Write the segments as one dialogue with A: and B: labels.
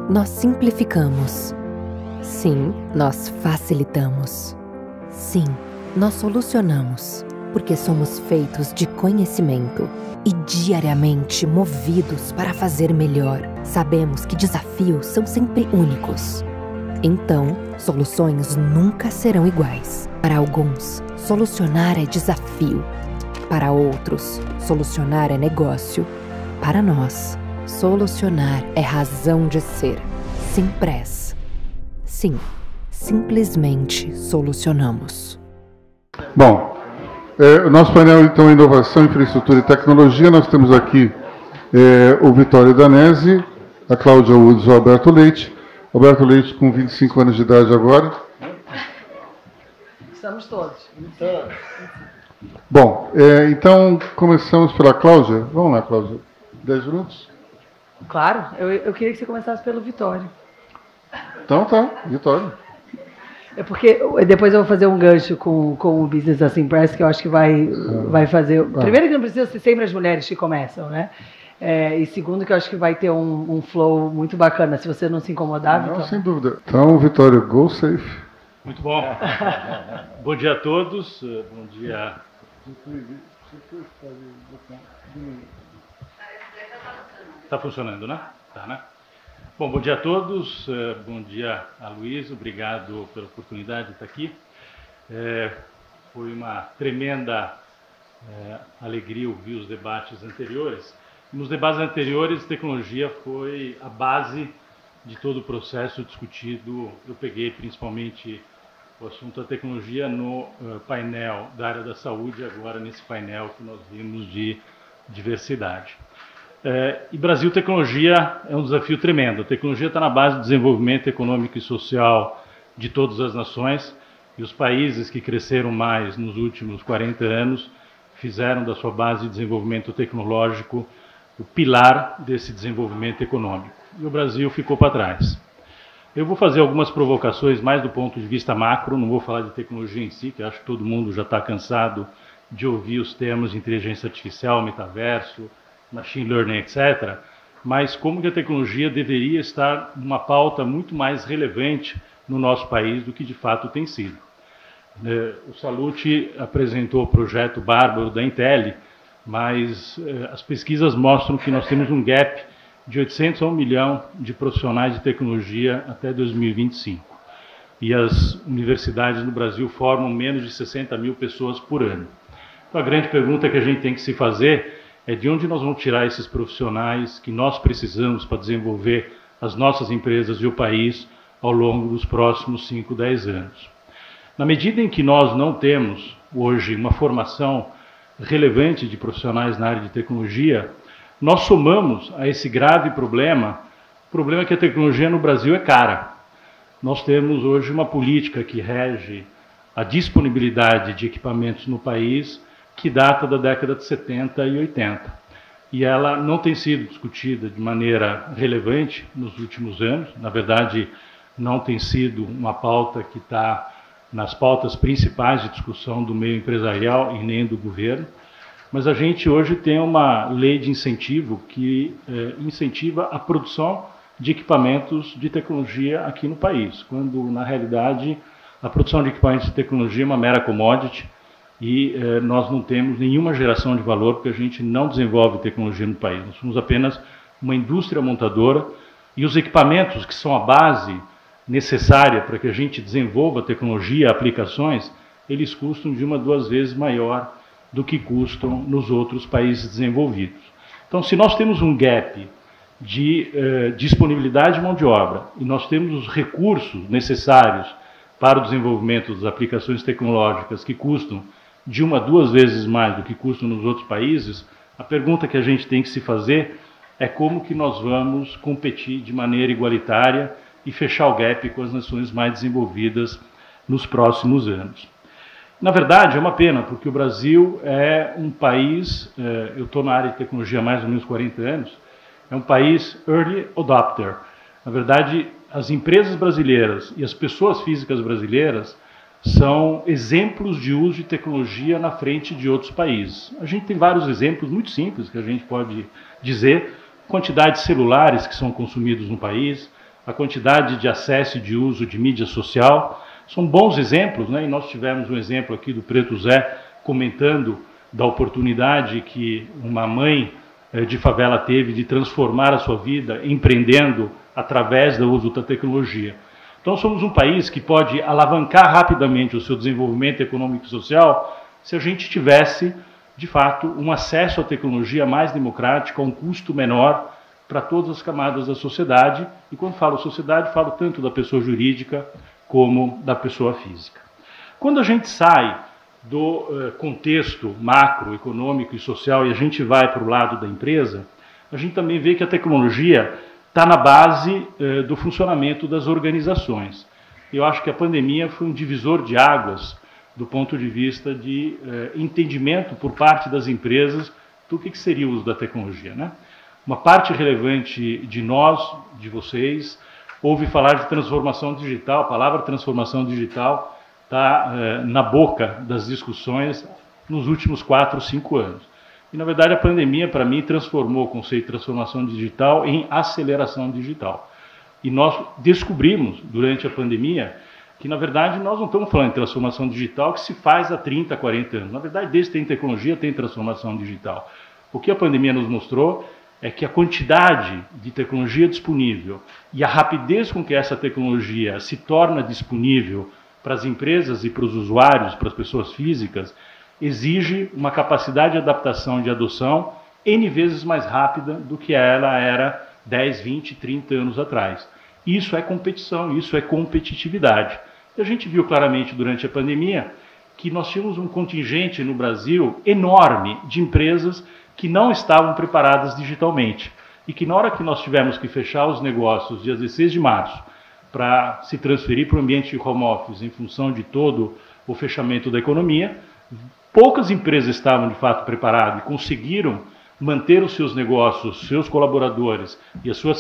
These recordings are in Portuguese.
A: nós simplificamos. Sim, nós facilitamos. Sim, nós solucionamos, porque somos feitos de conhecimento e diariamente movidos para fazer melhor. Sabemos que desafios são sempre únicos. Então, soluções nunca serão iguais. Para alguns, solucionar é desafio. Para outros, solucionar é negócio. Para nós, solucionar é razão de ser. Simpress. Sim, simplesmente solucionamos.
B: Bom, o nosso painel, então, é Inovação, Infraestrutura e Tecnologia. Nós temos aqui o Vitório Danese, a Cláudia Woods e o Alberto Leite. Alberto Leite com 25 anos de idade agora.
C: Estamos todos.
B: Bom, então começamos pela Cláudia. Vamos lá, Cláudia. 10 minutos?
C: Claro, eu queria que você começasse pelo Vitório.
B: Então tá, Vitório.
C: É porque depois eu vou fazer um gancho com o Business da Simpress, que eu acho que vai fazer... Primeiro que não precisa ser sempre as mulheres que começam, né? E segundo que eu acho que vai ter um flow muito bacana, se você não se incomodar,
B: Não,
C: Vitório.
B: sem dúvida. Então, Vitório, go safe.
D: Muito bom. Bom dia a todos. Bom dia. Está funcionando, né? Tá, né? Bom dia a todos. Bom dia a Luiz. Obrigado pela oportunidade de estar aqui. Foi uma tremenda alegria ouvir os debates anteriores. Nos debates anteriores, tecnologia foi a base de todo o processo discutido. Eu peguei principalmente o assunto da tecnologia no painel da área da saúde, agora nesse painel que nós vimos de diversidade. E Brasil, tecnologia é um desafio tremendo. A tecnologia está na base do desenvolvimento econômico e social de todas as nações, e os países que cresceram mais nos últimos 40 anos fizeram da sua base de desenvolvimento tecnológico o pilar desse desenvolvimento econômico. E o Brasil ficou para trás. Eu vou fazer algumas provocações mais do ponto de vista macro, não vou falar de tecnologia em si, que acho que todo mundo já está cansado de ouvir os termos de inteligência artificial, metaverso, machine learning, etc. Mas como que a tecnologia deveria estar numa pauta muito mais relevante no nosso país do que de fato tem sido. O Salluti apresentou o projeto bárbaro da Intel, mas as pesquisas mostram que nós temos um gap de 800 a 1 milhão de profissionais de tecnologia até 2025. E as universidades no Brasil formam menos de 60 mil pessoas por ano. Então a grande pergunta que a gente tem que se fazer é de onde nós vamos tirar esses profissionais que nós precisamos para desenvolver as nossas empresas e o país ao longo dos próximos 5, 10 anos. Na medida em que nós não temos hoje uma formação relevante de profissionais na área de tecnologia, nós somamos a esse grave problema, o problema é que a tecnologia no Brasil é cara. Nós temos hoje uma política que rege a disponibilidade de equipamentos no país que data da década de 70 e 80. E ela não tem sido discutida de maneira relevante nos últimos anos. Na verdade, não tem sido uma pauta que está nas pautas principais de discussão do meio empresarial e nem do governo. Mas a gente hoje tem uma lei de incentivo que incentiva a produção de equipamentos de tecnologia aqui no país, quando, na realidade, a produção de equipamentos de tecnologia é uma mera commodity e nós não temos nenhuma geração de valor porque a gente não desenvolve tecnologia no país. Nós somos apenas uma indústria montadora e os equipamentos que são a base necessária para que a gente desenvolva tecnologia e aplicações, eles custam de 1 a 2 vezes maior do que custam nos outros países desenvolvidos. Então, se nós temos um gap de disponibilidade de mão de obra e nós temos os recursos necessários para o desenvolvimento das aplicações tecnológicas que custam de 1 a 2 vezes mais do que custam nos outros países, a pergunta que a gente tem que se fazer é como que nós vamos competir de maneira igualitária e fechar o gap com as nações mais desenvolvidas nos próximos anos. Na verdade, é uma pena, porque o Brasil é um país, eu estou na área de tecnologia há mais ou menos 40 anos, é um país early adopter. Na verdade, as empresas brasileiras e as pessoas físicas brasileiras são exemplos de uso de tecnologia na frente de outros países. A gente tem vários exemplos muito simples que a gente pode dizer, quantidade de celulares que são consumidos no país, a quantidade de acesso e de uso de mídia social. São bons exemplos, né? E nós tivemos um exemplo aqui do Preto Zé comentando da oportunidade que uma mãe de favela teve de transformar a sua vida empreendendo através do uso da tecnologia. Então somos um país que pode alavancar rapidamente o seu desenvolvimento econômico e social se a gente tivesse, de fato, um acesso à tecnologia mais democrático, a um custo menor para todas as camadas da sociedade. E quando falo sociedade, falo tanto da pessoa jurídica como da pessoa física. Quando a gente sai do contexto macroeconômico e social e a gente vai para o lado da empresa, a gente também vê que a tecnologia está na base do funcionamento das organizações. Eu acho que a pandemia foi um divisor de águas do ponto de vista de entendimento por parte das empresas do que seria o uso da tecnologia, né? Uma parte relevante de nós, de vocês, ouve falar de transformação digital. A palavra transformação digital está na boca das discussões nos últimos 4, 5 anos. E, na verdade, a pandemia, para mim, transformou o conceito de transformação digital em aceleração digital. E nós descobrimos, durante a pandemia, que, na verdade, nós não estamos falando de transformação digital que se faz há 30, 40 anos. Na verdade, desde que tem tecnologia, tem transformação digital. O que a pandemia nos mostrou é que a quantidade de tecnologia disponível e a rapidez com que essa tecnologia se torna disponível para as empresas e para os usuários, para as pessoas físicas, exige uma capacidade de adaptação e de adoção N vezes mais rápida do que ela era 10, 20, 30 anos atrás. Isso é competição, isso é competitividade. E a gente viu claramente durante a pandemia que nós tínhamos um contingente no Brasil enorme de empresas que não estavam preparadas digitalmente e que na hora que nós tivemos que fechar os negócios dia 16 de março para se transferir para o ambiente de home office em função de todo o fechamento da economia, poucas empresas estavam de fato preparadas e conseguiram manter os seus negócios, seus colaboradores e a sua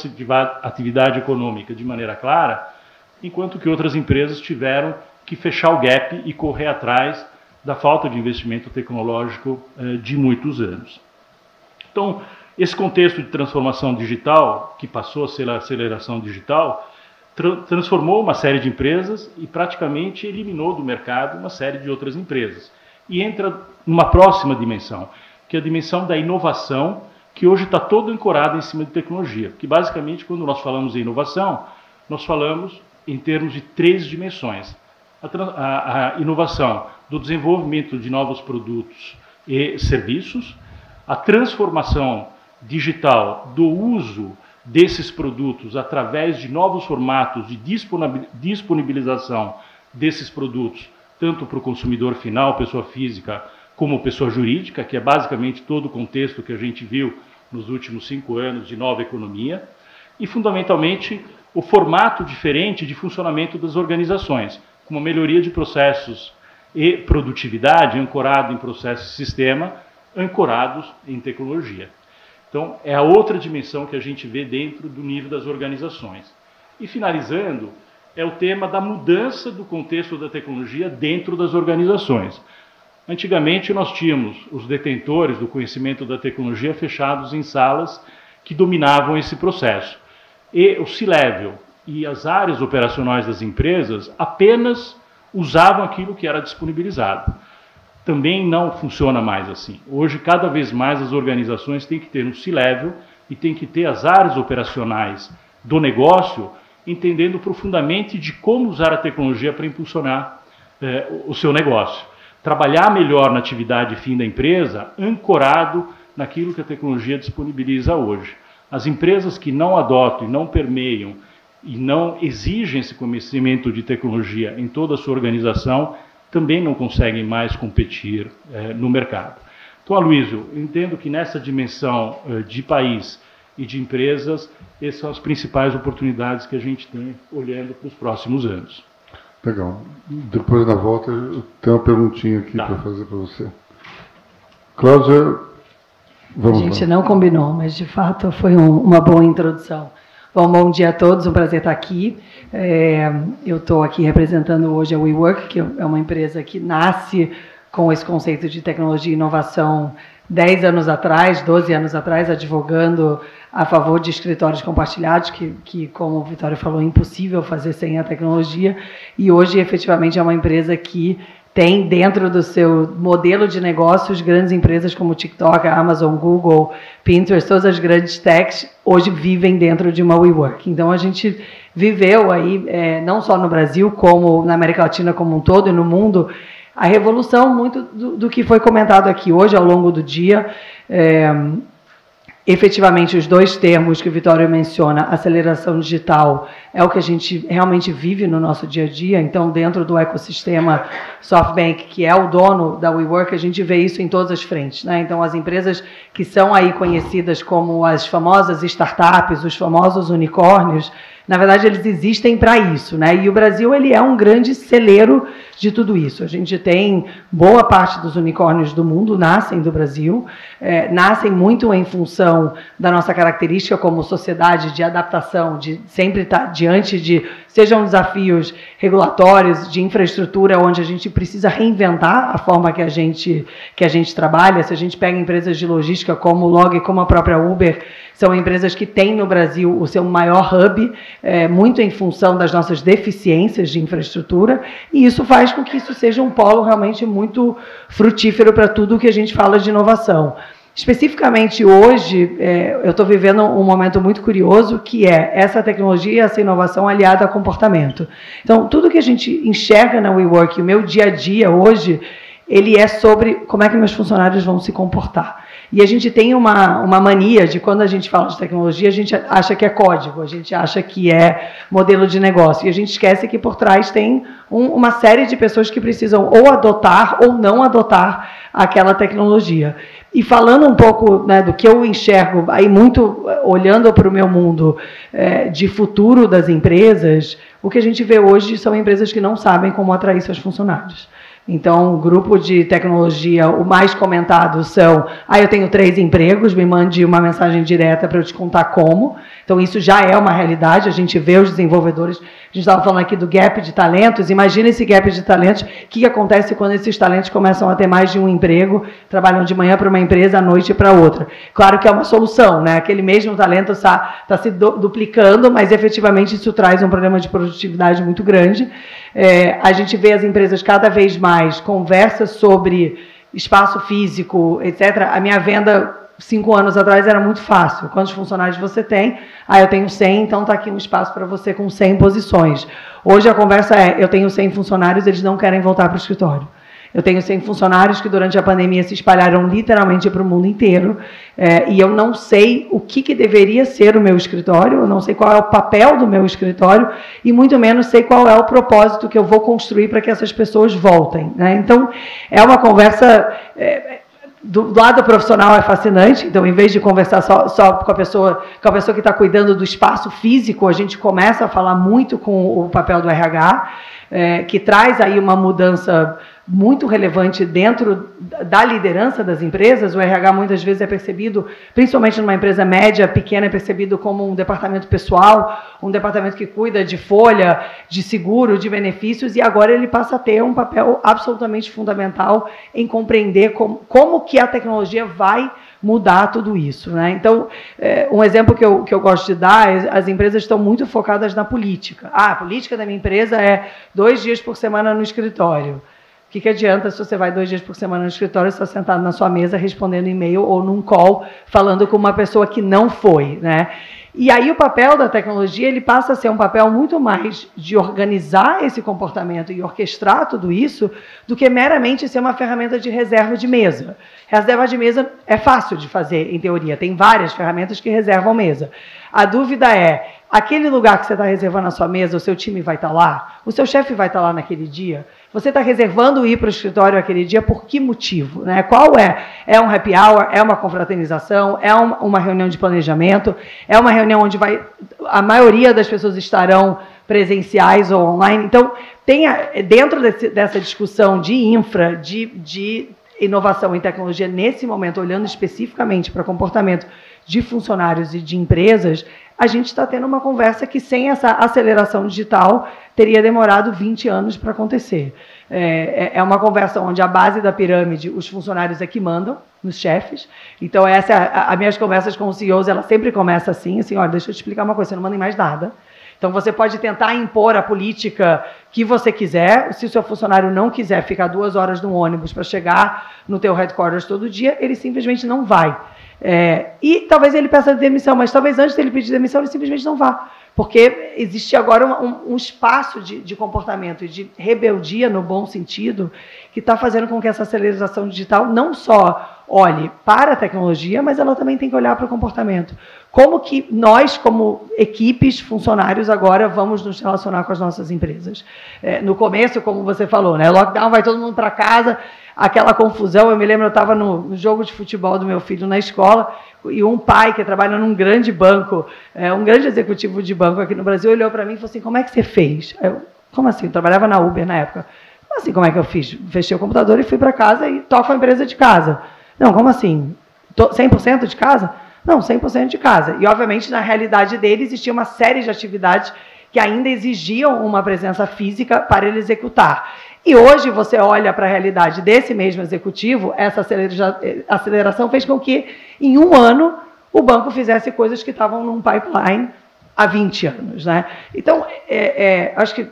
D: atividade econômica de maneira clara, enquanto que outras empresas tiveram que fechar o gap e correr atrás da falta de investimento tecnológico de muitos anos. Então, esse contexto de transformação digital, que passou a ser a aceleração digital, transformou uma série de empresas e praticamente eliminou do mercado uma série de outras empresas. E entra numa próxima dimensão, que é a dimensão da inovação, que hoje está toda ancorada em cima de tecnologia. Porque, basicamente, quando nós falamos em inovação, nós falamos em termos de 3 dimensões. A inovação do desenvolvimento de novos produtos e serviços, a transformação digital do uso desses produtos através de novos formatos de disponibilização desses produtos, tanto para o consumidor final, pessoa física, como pessoa jurídica, que é basicamente todo o contexto que a gente viu nos últimos 5 anos de nova economia, e fundamentalmente o formato diferente de funcionamento das organizações, com uma melhoria de processos e produtividade ancorado em processos e sistema, ancorados em tecnologia. Então, é a outra dimensão que a gente vê dentro do nível das organizações. E finalizando, é o tema da mudança do contexto da tecnologia dentro das organizações. Antigamente, nós tínhamos os detentores do conhecimento da tecnologia fechados em salas que dominavam esse processo. E o C-Level e as áreas operacionais das empresas apenas usavam aquilo que era disponibilizado. Também não funciona mais assim. Hoje, cada vez mais, as organizações têm que ter um C-Level e têm que ter as áreas operacionais do negócio entendendo profundamente de como usar a tecnologia para impulsionar o seu negócio. Trabalhar melhor na atividade fim da empresa, ancorado naquilo que a tecnologia disponibiliza hoje. As empresas que não adotam e não permeiam e não exigem esse conhecimento de tecnologia em toda a sua organização, também não conseguem mais competir no mercado. Então, Aloysio, eu entendo que nessa dimensão de país e de empresas, essas são as principais oportunidades que a gente tem olhando para os próximos anos.
B: Legal. Depois, na volta, eu tenho uma perguntinha aqui para fazer para você. Cláudia, vamos lá.
C: A gente não combinou, mas de fato foi uma boa introdução. Bom dia a todos, um prazer estar aqui. Eu estou aqui representando hoje a WeWork, que é uma empresa que nasce com esse conceito de tecnologia e inovação 10 anos atrás, 12 anos atrás, advogando a favor de escritórios compartilhados, que como o Vitório falou, é impossível fazer sem a tecnologia, e hoje efetivamente é uma empresa que tem dentro do seu modelo de negócios grandes empresas como TikTok, Amazon, Google, Pinterest, todas as grandes techs hoje vivem dentro de uma WeWork. Então a gente viveu aí, não só no Brasil, como na América Latina como um todo e no mundo, a revolução muito do que foi comentado aqui hoje ao longo do dia. Efetivamente, os dois termos que o Vitório menciona, aceleração digital, é o que a gente realmente vive no nosso dia a dia. Então, dentro do ecossistema SoftBank, que é o dono da WeWork, a gente vê isso em todas as frentes, né? Então, as empresas que são aí conhecidas como as famosas startups, os famosos unicórnios, na verdade, eles existem para isso, né? E o Brasil, ele é um grande celeiro de tudo isso. A gente tem boa parte dos unicórnios do mundo nascem do Brasil, nascem muito em função da nossa característica como sociedade de adaptação, de sempre estar diante de, sejam desafios regulatórios, de infraestrutura, onde a gente precisa reinventar a forma que a gente trabalha. Se a gente pega empresas de logística como o Log, como a própria Uber, são empresas que têm no Brasil o seu maior hub, muito em função das nossas deficiências de infraestrutura, e isso faz com que isso seja um polo realmente muito frutífero para tudo o que a gente fala de inovação. Especificamente hoje, eu estou vivendo um momento muito curioso, que é essa tecnologia, essa inovação aliada a comportamento. Então, tudo que a gente enxerga na WeWork, o meu dia a dia hoje, ele é sobre como é que meus funcionários vão se comportar. E a gente tem uma mania de, quando a gente fala de tecnologia, a gente acha que é código, a gente acha que é modelo de negócio, e a gente esquece que por trás tem uma série de pessoas que precisam ou adotar ou não adotar aquela tecnologia. E falando um pouco, né, do que eu enxergo, aí muito olhando para o meu mundo de futuro das empresas, o que a gente vê hoje são empresas que não sabem como atrair seus funcionários. Então, o grupo de tecnologia, o mais comentado são: eu tenho 3 empregos, me mande uma mensagem direta para eu te contar como. Então, isso já é uma realidade, a gente vê os desenvolvedores. A gente estava falando aqui do gap de talentos. Imagina esse gap de talentos, o que acontece quando esses talentos começam a ter mais de um emprego, trabalham de manhã para uma empresa, à noite para outra. Claro que é uma solução, né? Aquele mesmo talento está se duplicando, mas efetivamente isso traz um problema de produtividade muito grande. A gente vê as empresas cada vez mais conversa sobre espaço físico, etc. A minha venda 5 anos atrás era muito fácil. Quantos funcionários você tem? Eu tenho 100, então está aqui um espaço para você com 100 posições. Hoje a conversa eu tenho 100 funcionários, eles não querem voltar para o escritório. Eu tenho 100 funcionários que durante a pandemia se espalharam literalmente para o mundo inteiro, e eu não sei o que deveria ser o meu escritório, eu não sei qual é o papel do meu escritório, e muito menos sei qual é o propósito que eu vou construir para que essas pessoas voltem, né? Então, é uma conversa... do lado profissional é fascinante. Então, em vez de conversar só com a pessoa que está cuidando do espaço físico, a gente começa a falar muito com o papel do RH, que traz aí uma mudança muito relevante dentro da liderança das empresas. O RH muitas vezes é percebido, principalmente numa empresa média, pequena, é percebido como um departamento pessoal, um departamento que cuida de folha, de seguro, de benefícios, e agora ele passa a ter um papel absolutamente fundamental em compreender como que a tecnologia vai mudar tudo isso, né? Então, um exemplo que eu gosto de dar é: as empresas estão muito focadas na política. A política da minha empresa é 2 dias por semana no escritório. O que adianta se você vai 2 dias por semana no escritório, você está sentado na sua mesa respondendo e-mail ou num call falando com uma pessoa que não foi, né? E aí o papel da tecnologia, ele passa a ser um papel muito mais de organizar esse comportamento e orquestrar tudo isso do que meramente ser uma ferramenta de reserva de mesa. Reserva de mesa é fácil de fazer, em teoria. Tem várias ferramentas que reservam mesa. A dúvida é: aquele lugar que você está reservando a sua mesa, o seu time vai estar lá? O seu chefe vai estar lá naquele dia? Você está reservando ir para o escritório aquele dia por que motivo, né? Qual é? É um happy hour? É uma confraternização? É uma reunião de planejamento? É uma reunião onde a maioria das pessoas estarão presenciais ou online? Então, tem dentro dessa discussão de infra, de inovação e tecnologia nesse momento, olhando especificamente para comportamento de funcionários e de empresas, a gente está tendo uma conversa que sem essa aceleração digital teria demorado 20 anos para acontecer. É uma conversa onde a base da pirâmide, os funcionários é que mandam nos chefes. Então, as minhas conversas com os CEOs, ela sempre começa assim, olha, deixa eu te explicar uma coisa, você não manda em mais nada. Então, você pode tentar impor a política que você quiser. Se o seu funcionário não quiser ficar 2 horas no ônibus para chegar no teu headquarters todo dia, ele simplesmente não vai. E talvez ele peça demissão, mas talvez antes dele pedir demissão, ele simplesmente não vá. Porque existe agora um espaço de comportamento e de rebeldia, no bom sentido, que está fazendo com que essa aceleração digital não só olhe para a tecnologia, mas ela também tem que olhar para o comportamento. Como que nós, como equipes, funcionários, agora vamos nos relacionar com as nossas empresas? No começo, como você falou, né, lockdown, vai todo mundo para casa, aquela confusão. Eu me lembro, eu estava no jogo de futebol do meu filho na escola, e um pai que trabalha num grande banco, um grande executivo de banco aqui no Brasil, olhou para mim e falou assim, como é que você fez? Como assim? Eu trabalhava na Uber na época. Como assim, como é que eu fiz? Fechei o computador e fui para casa e toco a empresa de casa. Não, como assim? 100% de casa? Não, 100% de casa. E, obviamente, na realidade dele, existia uma série de atividades que ainda exigiam uma presença física para ele executar. E hoje você olha para a realidade desse mesmo executivo, essa aceleração fez com que, em 1 ano, o banco fizesse coisas que estavam num pipeline há 20 anos. Né? Então, acho que,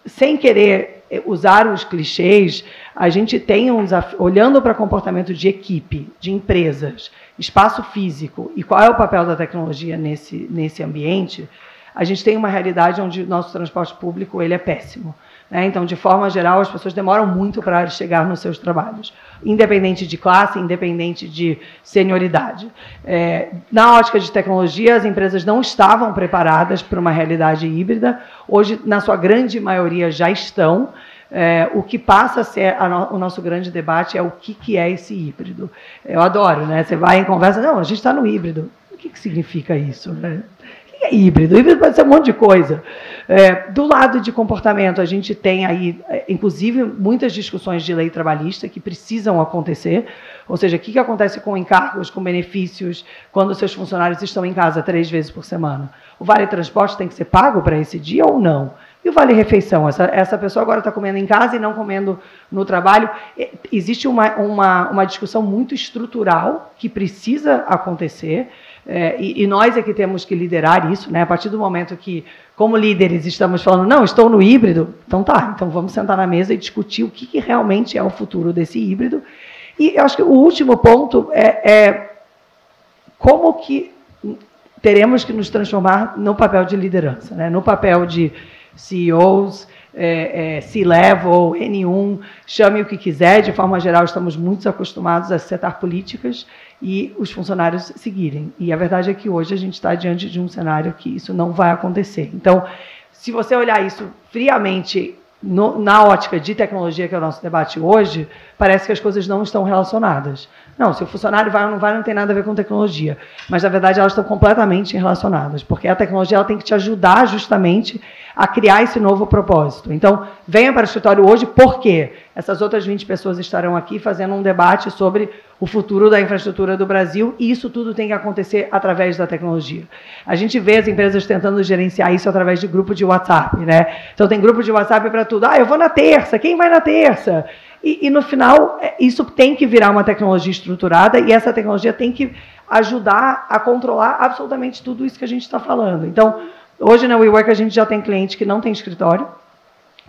C: sem querer usar os clichês, a gente tem um desafio, olhando para comportamento de equipe, de empresas, espaço físico e qual é o papel da tecnologia nesse ambiente, a gente tem uma realidade onde o nosso transporte público ele é péssimo. Né? Então, de forma geral, as pessoas demoram muito para chegar nos seus trabalhos, independente de classe, independente de senioridade. Na ótica de tecnologia, as empresas não estavam preparadas para uma realidade híbrida. Hoje, na sua grande maioria, já estão. O que passa a ser o nosso grande debate é o que é esse híbrido. Eu adoro, né? Você vai em conversa, não, a gente está no híbrido. O que significa isso? Né? O que é híbrido? Híbrido pode ser um monte de coisa. Do lado de comportamento, a gente tem aí, inclusive, muitas discussões de lei trabalhista que precisam acontecer. Ou seja, o que acontece com encargos, com benefícios, quando seus funcionários estão em casa 3 vezes por semana? O vale-transporte tem que ser pago para esse dia ou não? E o vale-refeição? Essa pessoa agora está comendo em casa e não comendo no trabalho. Existe uma discussão muito estrutural que precisa acontecer, e nós é que temos que liderar isso, né? A partir do momento que, como líderes, estamos falando, não, estou no híbrido, então vamos sentar na mesa e discutir o que realmente é o futuro desse híbrido. E eu acho que o último ponto é como que teremos que nos transformar no papel de liderança, né? No papel de CEOs, C-Level, N1, chame o que quiser. De forma geral, estamos muito acostumados a setar políticas e os funcionários seguirem. E a verdade é que hoje a gente está diante de um cenário que isso não vai acontecer. Então, se você olhar isso friamente na ótica de tecnologia, que é o nosso debate hoje, parece que as coisas não estão relacionadas. Não, se o funcionário vai ou não vai, não tem nada a ver com tecnologia. Mas, na verdade, elas estão completamente relacionadas, porque a tecnologia ela tem que te ajudar justamente a criar esse novo propósito. Então, venha para o escritório hoje, porque essas outras 20 pessoas estarão aqui fazendo um debate sobre o futuro da infraestrutura do Brasil, e isso tudo tem que acontecer através da tecnologia. A gente vê as empresas tentando gerenciar isso através de grupo de WhatsApp, né? Então, tem grupo de WhatsApp para tudo. Eu vou na terça, quem vai na terça? E no final, isso tem que virar uma tecnologia estruturada, e essa tecnologia tem que ajudar a controlar absolutamente tudo isso que a gente está falando. Então, hoje na WeWork a gente já tem cliente que não tem escritório,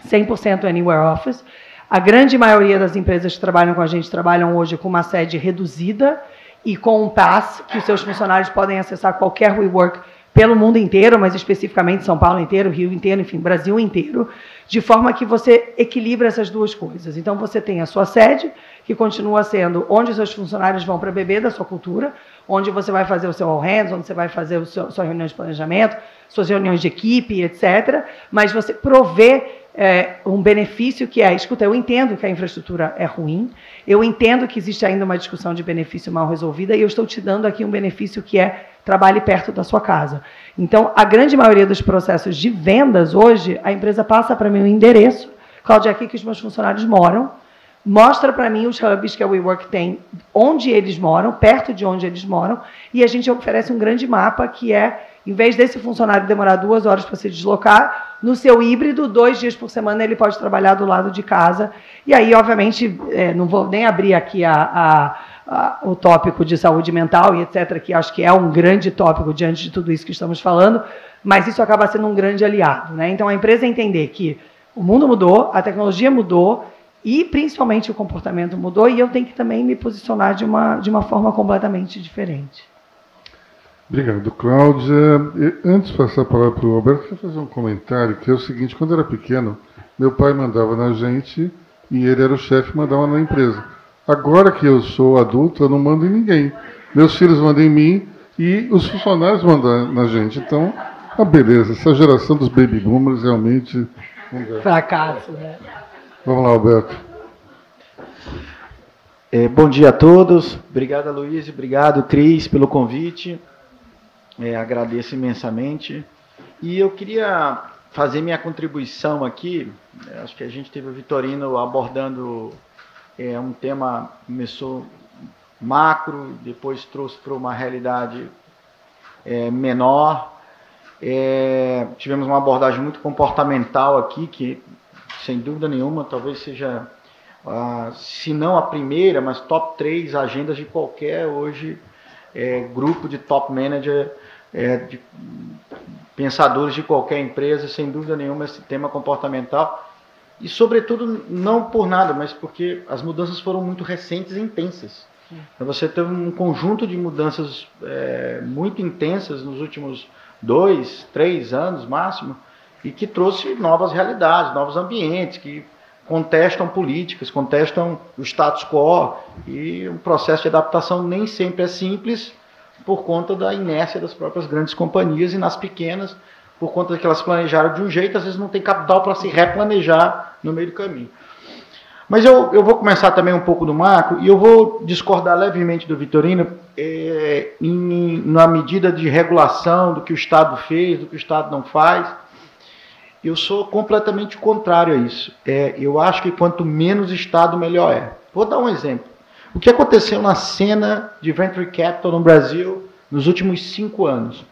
C: 100% Anywhere Office. A grande maioria das empresas que trabalham com a gente trabalham hoje com uma sede reduzida e com um pass que os seus funcionários podem acessar qualquer WeWork pelo mundo inteiro, mas especificamente São Paulo inteiro, Rio inteiro, enfim, Brasil inteiro, de forma que você equilibra essas duas coisas. Então, você tem a sua sede, que continua sendo onde os seus funcionários vão para beber da sua cultura, onde você vai fazer o seu all hands, onde você vai fazer a sua reunião de planejamento, suas reuniões de equipe, etc. Mas você provê um benefício que escuta, eu entendo que a infraestrutura é ruim, eu entendo que existe ainda uma discussão de benefício mal resolvida, e eu estou te dando aqui um benefício que é trabalhe perto da sua casa. Então, a grande maioria dos processos de vendas hoje, a empresa passa para mim o endereço, Cláudia, é aqui que os meus funcionários moram, mostra para mim os hubs que a WeWork tem, onde eles moram, perto de onde eles moram, e a gente oferece um grande mapa que é, em vez desse funcionário demorar 2 horas para se deslocar, no seu híbrido, 2 dias por semana ele pode trabalhar do lado de casa. E aí, obviamente, não vou nem abrir aqui o tópico de saúde mental e etc., que acho que é um grande tópico diante de tudo isso que estamos falando, mas isso acaba sendo um grande aliado, né? Então, a empresa entender que o mundo mudou, a tecnologia mudou, e, principalmente, o comportamento mudou, e eu tenho que também me posicionar de uma forma completamente diferente.
B: Obrigado, Cláudia. Antes de passar a palavra para o Alberto, eu quero fazer um comentário, que é o seguinte: quando eu era pequeno, meu pai mandava na gente, e ele era o chefe e mandava na empresa. Agora que eu sou adulto, eu não mando em ninguém. Meus filhos mandam em mim, e os funcionários mandam na gente. Então, beleza, essa geração dos baby boomers realmente...
C: Fracasso, né?
B: Vamos lá, Alberto.
E: Bom dia a todos. Obrigado, Luiz. Obrigado, Cris, pelo convite. Agradeço imensamente. E eu queria fazer minha contribuição aqui. Acho que a gente teve o Vitorino abordando um tema que começou macro, depois trouxe para uma realidade menor. Tivemos uma abordagem muito comportamental aqui, que, sem dúvida nenhuma, talvez seja, se não a primeira, mas top 3 agendas de qualquer, hoje, grupo de top manager, de pensadores de qualquer empresa, sem dúvida nenhuma, esse tema comportamental. E, sobretudo, não por nada, mas porque as mudanças foram muito recentes e intensas. Então, você teve um conjunto de mudanças muito intensas nos últimos 2, 3 anos, máximo, e que trouxe novas realidades, novos ambientes, que contestam políticas, contestam o status quo, e o processo de adaptação nem sempre é simples por conta da inércia das próprias grandes companhias, e nas pequenas, por conta de que elas planejaram de um jeito, às vezes não tem capital para se replanejar no meio do caminho. Mas eu vou começar também um pouco do macro, e eu vou discordar levemente do Vitorino na medida de regulação do que o Estado fez, do que o Estado não faz. Eu sou completamente contrário a isso. Eu acho que quanto menos Estado, melhor é. Vou dar um exemplo. O que aconteceu na cena de Venture Capital no Brasil nos últimos 5 anos?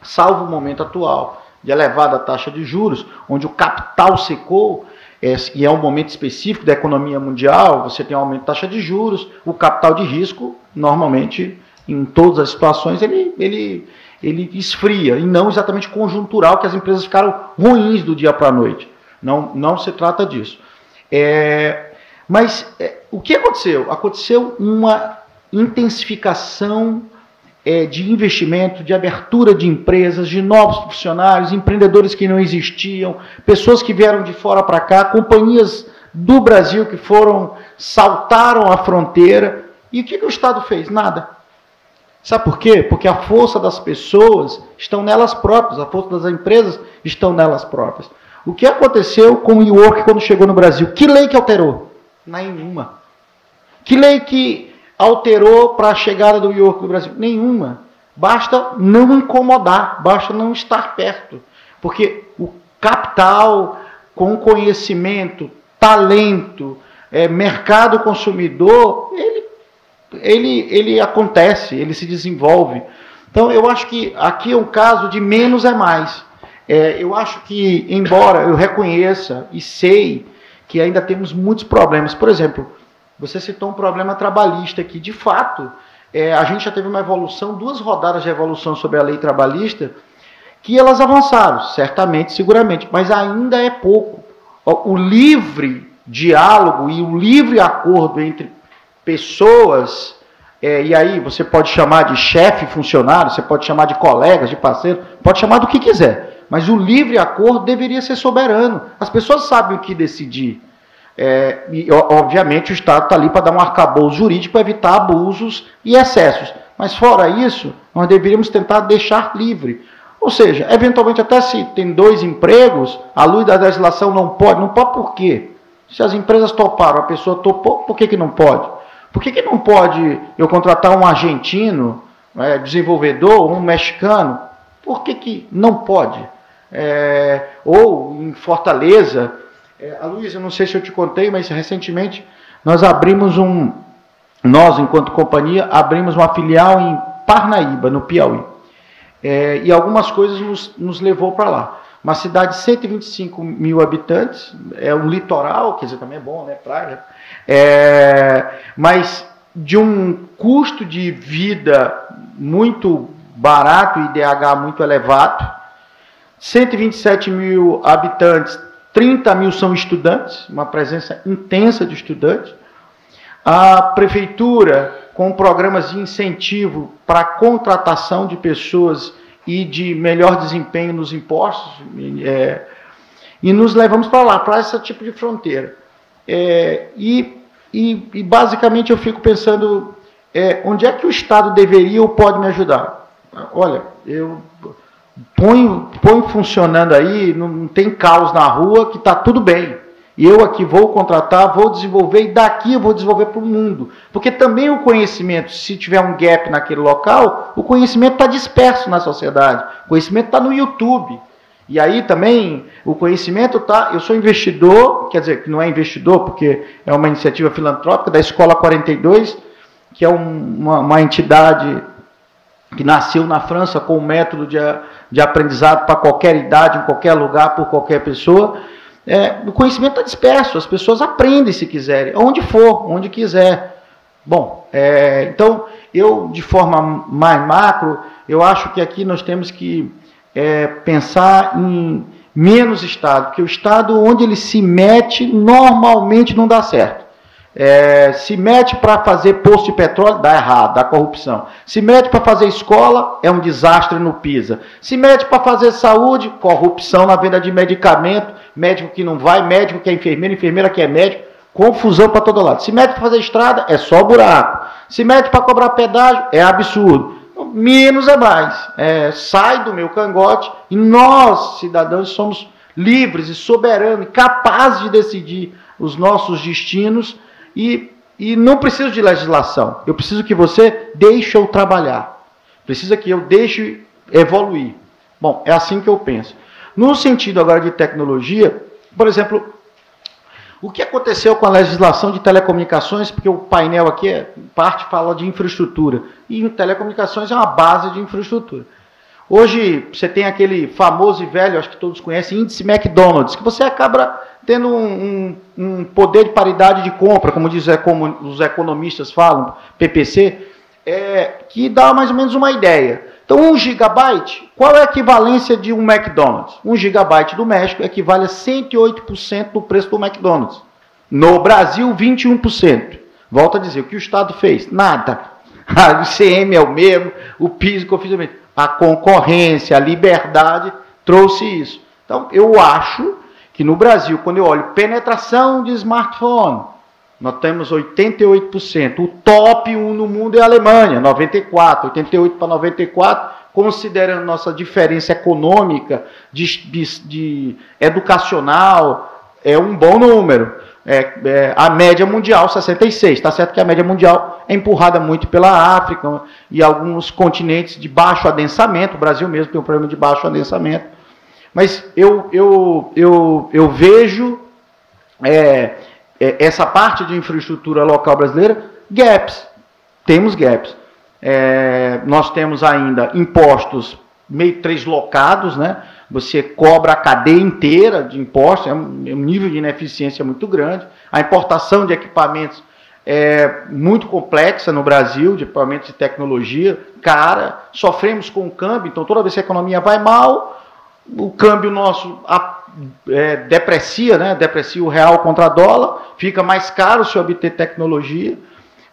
E: Salvo o momento atual de elevada taxa de juros, onde o capital secou, e é um momento específico da economia mundial, você tem um aumento da taxa de juros, o capital de risco, normalmente, em todas as situações, ele esfria, e não exatamente conjuntural, que as empresas ficaram ruins do dia para a noite. Não se trata disso. Mas o que aconteceu? Aconteceu uma intensificação de investimento, de abertura de empresas, de novos funcionários, empreendedores que não existiam, pessoas que vieram de fora para cá, companhias do Brasil que saltaram a fronteira. E o que o Estado fez? Nada. Sabe por quê? Porque a força das pessoas estão nelas próprias, a força das empresas estão nelas próprias. O que aconteceu com o WeWork quando chegou no Brasil? Que lei que alterou? Nenhuma. Que lei que alterou para a chegada do WeWork no Brasil? Nenhuma. Basta não incomodar, basta não estar perto. Porque o capital com conhecimento, talento, mercado consumidor, ele acontece, ele se desenvolve. Então, eu acho que aqui é um caso de menos é mais. Eu acho que, embora eu reconheça e sei que ainda temos muitos problemas. Por exemplo, você citou um problema trabalhista aqui. De fato, a gente já teve uma evolução, 2 rodadas de evolução sobre a lei trabalhista, que elas avançaram, certamente, seguramente, mas ainda é pouco. O livre diálogo e o livre acordo entre pessoas, e aí você pode chamar de chefe, funcionário, você pode chamar de colegas, de parceiro, pode chamar do que quiser, mas o livre acordo deveria ser soberano. As pessoas sabem o que decidir. E, obviamente, o Estado está ali para dar um arcabouço jurídico para evitar abusos e excessos. Mas, fora isso, nós deveríamos tentar deixar livre. Ou seja, eventualmente, até se tem 2 empregos, a luz da legislação não pode. Não pode por quê? Se as empresas toparam, a pessoa topou, por que não pode? Por que não pode eu contratar um argentino, desenvolvedor, um mexicano? Por que não pode? Ou em Fortaleza, a Luísa, eu não sei se eu te contei, mas recentemente nós abrimos nós, enquanto companhia, abrimos uma filial em Parnaíba, no Piauí. E algumas coisas nos levou para lá. Uma cidade de 125 mil habitantes, é um litoral, quer dizer, também é bom, né, praia, mas de um custo de vida muito barato e IDH muito elevado. 127 mil habitantes, 30 mil são estudantes, uma presença intensa de estudantes. A prefeitura, com programas de incentivo para a contratação de pessoas e de melhor desempenho nos impostos, e nos levamos para lá, para esse tipo de fronteira. E basicamente eu fico pensando, onde é que o Estado deveria ou pode me ajudar? Olha, eu ponho funcionando aí, não tem caos na rua, que está tudo bem. E eu aqui vou contratar, vou desenvolver, e daqui eu vou desenvolver para o mundo. Porque também o conhecimento, se tiver um gap naquele local, o conhecimento está disperso na sociedade. O conhecimento está no YouTube. E aí também o conhecimento está... Eu sou investidor, quer dizer, que não é investidor, porque é uma iniciativa filantrópica da Escola 42, que é uma entidade que nasceu na França com um método de aprendizado para qualquer idade, em qualquer lugar, por qualquer pessoa. O conhecimento está disperso, as pessoas aprendem se quiserem, onde for, onde quiser. Bom, então, eu, de forma mais macro, eu acho que aqui nós temos que pensar em menos Estado, porque o Estado, onde ele se mete, normalmente não dá certo. Se mete para fazer posto de petróleo, dá errado, dá corrupção. Se mete para fazer escola, é um desastre no PISA. Se mete para fazer saúde, corrupção na venda de medicamento, médico que não vai, médico que é enfermeiro, enfermeira que é médico, confusão para todo lado. Se mete para fazer estrada, é só buraco. Se mete para cobrar pedágio, é absurdo. Menos é mais. Sai do meu cangote e nós, cidadãos, somos livres e soberanos, capazes de decidir os nossos destinos. E não preciso de legislação. Eu preciso que você deixe eu trabalhar. Precisa que eu deixe evoluir. Bom, é assim que eu penso. No sentido agora de tecnologia, por exemplo, o que aconteceu com a legislação de telecomunicações, porque o painel aqui, parte fala de infraestrutura, e telecomunicações é uma base de infraestrutura. Hoje, você tem aquele famoso e velho, acho que todos conhecem, índice McDonald's, que você acaba tendo um poder de paridade de compra, como os economistas falam, PPC, que dá mais ou menos uma ideia. Então, 1 gigabyte, qual é a equivalência de um McDonald's? 1 gigabyte do México equivale a 108% do preço do McDonald's. No Brasil, 21%. Volto a dizer, o que o Estado fez? Nada. O ICM é o mesmo, o PIS, o COFINS é o mesmo. A concorrência, a liberdade trouxe isso. Então, eu acho que no Brasil, quando eu olho penetração de smartphone, nós temos 88%. O top 1 no mundo é a Alemanha, 94%, 88% para 94%, considerando nossa diferença econômica, de educacional, é um bom número. A média mundial, 66%. Está certo que a média mundial é empurrada muito pela África e alguns continentes de baixo adensamento. O Brasil mesmo tem um problema de baixo adensamento. Mas eu vejo essa parte de infraestrutura local brasileira, gaps. Temos gaps. Nós temos ainda impostos meio translocados, né? Você cobra a cadeia inteira de impostos, é um nível de ineficiência muito grande. A importação de equipamentos é muito complexa no Brasil, de equipamentos de tecnologia, cara. Sofremos com o câmbio, então toda vez que a economia vai mal, o câmbio nosso deprecia, né? Deprecia o real contra dólar, fica mais caro se obter tecnologia.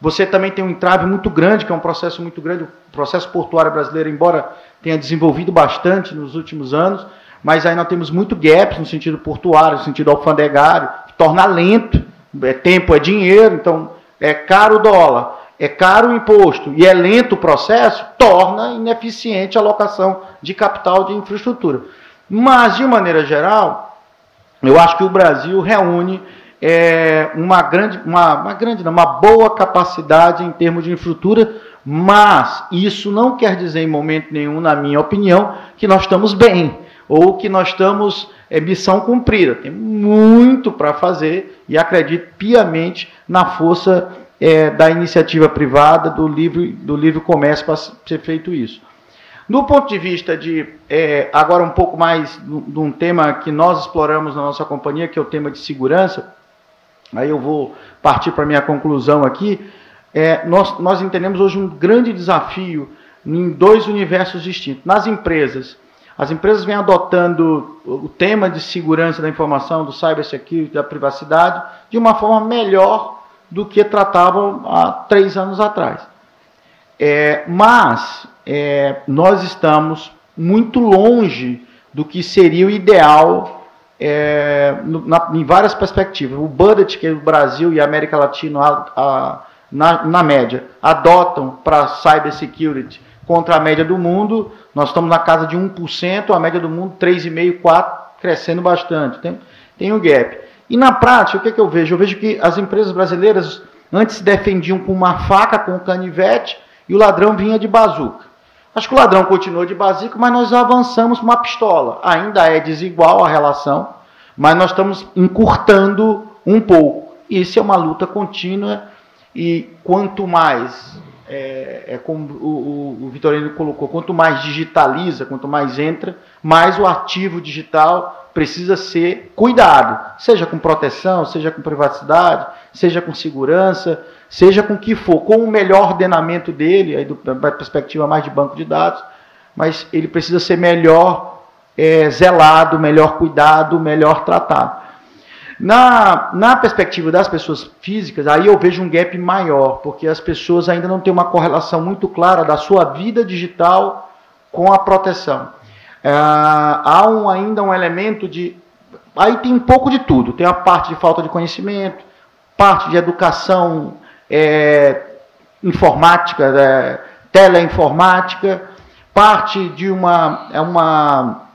E: Você também tem um entrave muito grande, que é um processo muito grande. O processo portuário brasileiro, embora tenha desenvolvido bastante nos últimos anos, mas aí nós temos muito gaps no sentido portuário, no sentido alfandegário, que torna lento. Tempo é dinheiro, então é caro o dólar, é caro o imposto e é lento o processo, torna ineficiente a alocação de capital de infraestrutura. Mas, de maneira geral, eu acho que o Brasil reúne uma boa capacidade em termos de infraestrutura, mas isso não quer dizer em momento nenhum, na minha opinião, que nós estamos bem. ou que nós estamos missão cumprida. Tem muito para fazer e acredito piamente na força da iniciativa privada, do livre comércio para ser feito isso. Do ponto de vista de, agora um pouco mais de um tema que nós exploramos na nossa companhia, que é o tema de segurança, aí eu vou partir para a minha conclusão aqui, nós entendemos hoje um grande desafio em dois universos distintos. Nas empresas, as empresas vêm adotando o tema de segurança da informação, do cybersecurity, da privacidade, de uma forma melhor do que tratavam há 3 anos atrás. Mas nós estamos muito longe do que seria o ideal em várias perspectivas. O budget que o Brasil e a América Latina, na média, adotam para cybersecurity contra a média do mundo, nós estamos na casa de 1%, a média do mundo 3,5%, 4%, crescendo bastante. Tem um gap. E na prática, o que eu vejo? Eu vejo que as empresas brasileiras antes se defendiam com uma faca, com um canivete, e o ladrão vinha de bazuca. Acho que o ladrão continuou de bazuca, mas nós avançamos para uma pistola. Ainda é desigual a relação, mas nós estamos encurtando um pouco. Isso é uma luta contínua, e quanto mais, como o Vitorino colocou, quanto mais digitaliza, quanto mais entra, mais o ativo digital precisa ser cuidado, seja com proteção, seja com privacidade, seja com segurança, seja com o que for, com o melhor ordenamento dele, aí da perspectiva mais de banco de dados, mas ele precisa ser melhor zelado, melhor cuidado, melhor tratado. Na perspectiva das pessoas físicas, aí eu vejo um gap maior, porque as pessoas ainda não têm uma correlação muito clara da sua vida digital com a proteção. Há ainda um elemento de... Aí tem um pouco de tudo. Tem a parte de falta de conhecimento, parte de educação informática, teleinformática, parte de uma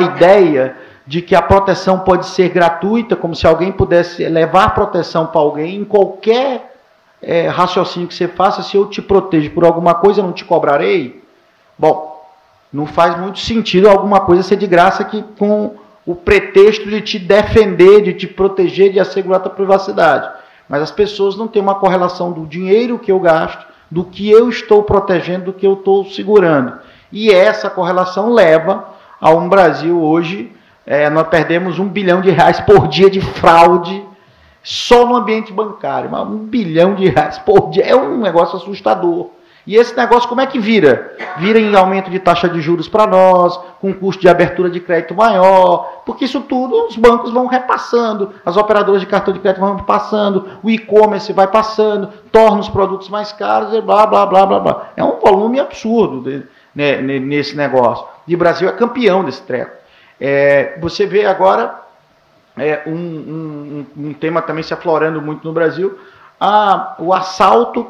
E: ideia de que a proteção pode ser gratuita, como se alguém pudesse levar proteção para alguém em qualquer raciocínio que você faça. Se eu te protejo por alguma coisa, eu não te cobrarei. Bom, não faz muito sentido alguma coisa ser de graça que com o pretexto de te defender, de te proteger, de assegurar a tua privacidade. Mas as pessoas não têm uma correlação do dinheiro que eu gasto, do que eu estou protegendo, do que eu estou segurando. E essa correlação leva a um Brasil hoje... nós perdemos R$1 bilhão por dia de fraude só no ambiente bancário. Mas R$1 bilhão por dia é um negócio assustador. E esse negócio como é que vira? Vira em aumento de taxa de juros para nós, com custo de abertura de crédito maior, porque isso tudo os bancos vão repassando, as operadoras de cartão de crédito vão passando, o e-commerce vai passando, torna os produtos mais caros e blá, blá, blá, blá, blá. É um volume absurdo nesse negócio. E o Brasil é campeão desse treco. Você vê agora um tema também se aflorando muito no Brasil, o assalto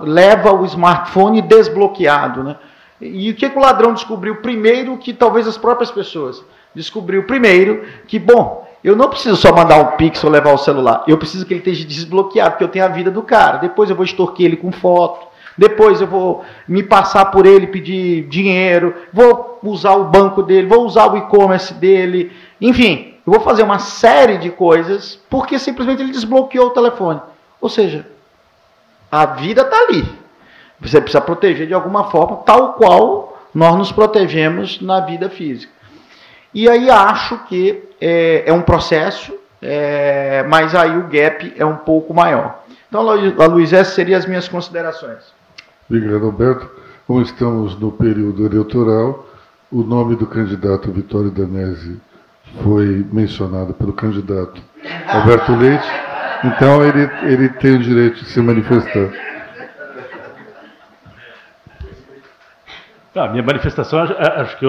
E: leva o smartphone desbloqueado, né? E o que o ladrão descobriu primeiro, que talvez as próprias pessoas descobriu primeiro, que, bom, eu não preciso só mandar um pix ou levar o celular, eu preciso que ele esteja desbloqueado, porque eu tenho a vida do cara, depois eu vou extorquir ele com foto, depois eu vou me passar por ele, pedir dinheiro, vou usar o banco dele, vou usar o e-commerce dele, enfim, eu vou fazer uma série de coisas porque simplesmente ele desbloqueou o telefone. Ou seja, a vida está ali. Você precisa proteger de alguma forma, tal qual nós nos protegemos na vida física. E aí acho que é um processo, mas aí o gap é um pouco maior. Então, Luiz, essas seriam as minhas considerações.
B: Obrigado, Alberto. Como estamos no período eleitoral, o nome do candidato Vitório Danese foi mencionado pelo candidato Alberto Leite, então ele tem o direito de se manifestar.
D: Minha manifestação, acho que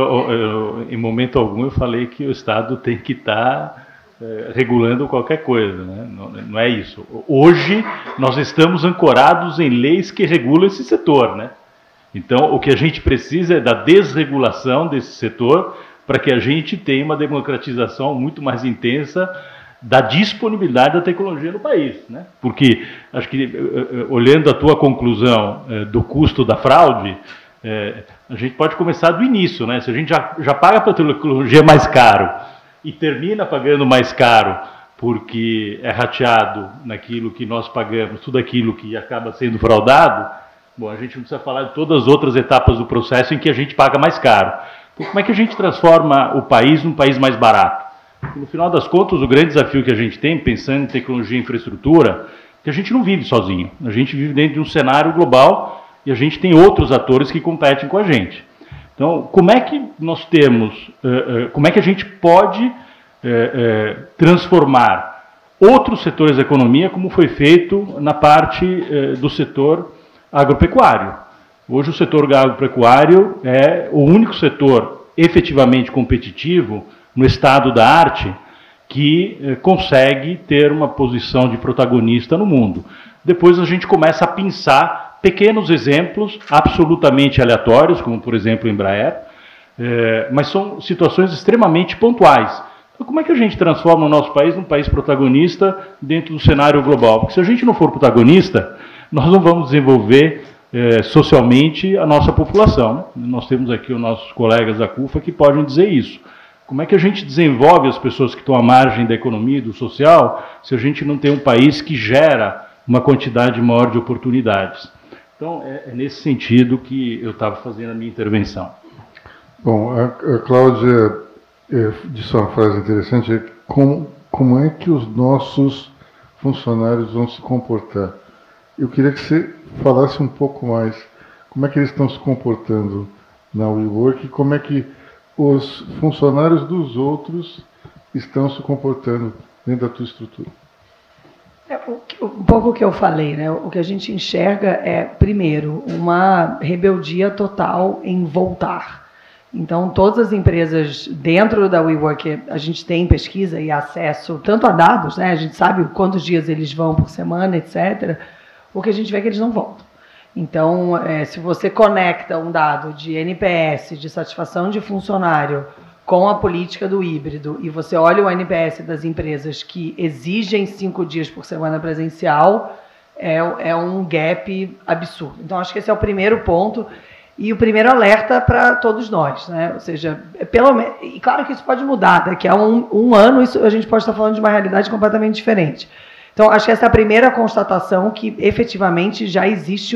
D: em momento algum eu falei que o Estado tem que estar regulando qualquer coisa, né? Não é isso. Hoje nós estamos ancorados em leis que regulam esse setor, né? Então o que a gente precisa é da desregulação desse setor para que a gente tenha uma democratização muito mais intensa da disponibilidade da tecnologia no país, né? Porque acho que olhando a tua conclusão do custo da fraude, a gente pode começar do início, né? Se a gente já paga para tecnologia mais caro e termina pagando mais caro porque é rateado naquilo que nós pagamos, tudo aquilo que acaba sendo fraudado, bom, a gente não precisa falar de todas as outras etapas do processo em que a gente paga mais caro. Então, como é que a gente transforma o país num país mais barato? No final das contas, o grande desafio que a gente tem, pensando em tecnologia e infraestrutura, é que a gente não vive sozinho. A gente vive dentro de um cenário global e a gente tem outros atores que competem com a gente. Então, como é que nós temos, como é que a gente pode transformar outros setores da economia, como foi feito na parte do setor agropecuário? Hoje o setor agropecuário é o único setor efetivamente competitivo no estado da arte que consegue ter uma posição de protagonista no mundo. Depois a gente começa a pensar pequenos exemplos absolutamente aleatórios, como por exemplo o Embraer, mas são situações extremamente pontuais. Então, como é que a gente transforma o nosso país num país protagonista dentro do cenário global? Porque se a gente não for protagonista, nós não vamos desenvolver socialmente a nossa população. Nós temos aqui os nossos colegas da CUFA que podem dizer isso. Como é que a gente desenvolve as pessoas que estão à margem da economia e do social se a gente não tem um país que gera uma quantidade maior de oportunidades? Então, é nesse sentido que eu estava fazendo a minha intervenção.
B: Bom, a Cláudia disse uma frase interessante, como é que os nossos funcionários vão se comportar? Eu queria que você falasse um pouco mais como é que eles estão se comportando na WeWork e como é que os funcionários dos outros estão se comportando dentro da tua estrutura.
C: Um pouco o que eu falei, né? O que a gente enxerga é, primeiro, uma rebeldia total em voltar. Então, todas as empresas dentro da WeWork, a gente tem pesquisa e acesso tanto a dados, né? A gente sabe quantos dias eles vão por semana, etc. O que a gente vê é que eles não voltam. Então, se você conecta um dado de NPS, de satisfação de funcionário, com a política do híbrido, e você olha o NPS das empresas que exigem 5 dias por semana presencial, é um gap absurdo. Então, acho que esse é o primeiro ponto e o primeiro alerta para todos nós, né? Ou seja, e claro que isso pode mudar, daqui a um ano a gente pode estar falando de uma realidade completamente diferente. Então, acho que essa é a primeira constatação que, efetivamente, já existe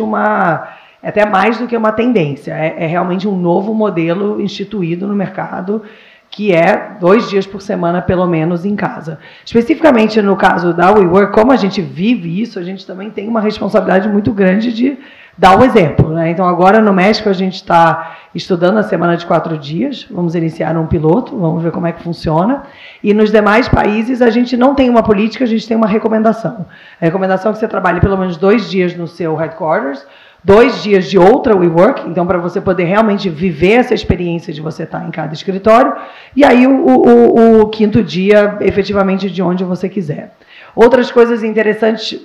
C: até mais do que uma tendência. É realmente um novo modelo instituído no mercado, que é 2 dias por semana, pelo menos, em casa. Especificamente no caso da WeWork, como a gente vive isso, a gente também tem uma responsabilidade muito grande de dar o exemplo, né? Então, agora no México, a gente está estudando a semana de 4 dias, vamos iniciar um piloto, vamos ver como é que funciona. E nos demais países, a gente não tem uma política, a gente tem uma recomendação. A recomendação é que você trabalhe pelo menos 2 dias no seu headquarters, 2 dias de outra WeWork, então para você poder realmente viver essa experiência de você estar em cada escritório, e aí o 5º dia, efetivamente, de onde você quiser. Outras coisas interessantes,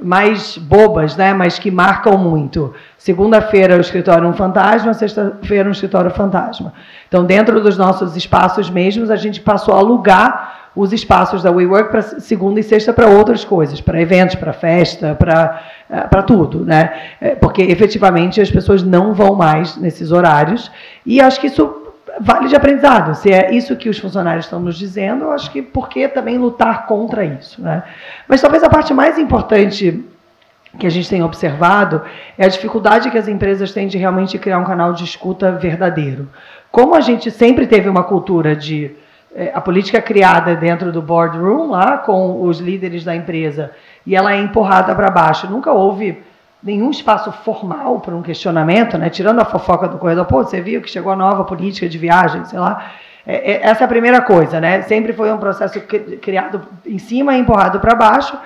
C: mais bobas, né, mas que marcam muito. Segunda-feira o escritório é um fantasma, sexta-feira um escritório fantasma. Então, dentro dos nossos espaços mesmos, a gente passou a alugar os espaços da WeWork para segunda e sexta para outras coisas, para eventos, para festa, para tudo, né? Porque, efetivamente, as pessoas não vão mais nesses horários, e acho que isso vale de aprendizado. Se é isso que os funcionários estão nos dizendo, eu acho que por que também lutar contra isso, né? Mas talvez a parte mais importante que a gente tem observado é a dificuldade que as empresas têm de realmente criar um canal de escuta verdadeiro. Como a gente sempre teve uma cultura de a política criada dentro do boardroom, lá com os líderes da empresa, e ela é empurrada para baixo, nunca houve nenhum espaço formal para um questionamento, né? Tirando a fofoca do corredor, pô, você viu que chegou a nova política de viagem, sei lá. Essa é a primeira coisa, né? Sempre foi um processo criado em cima e empurrado para baixo,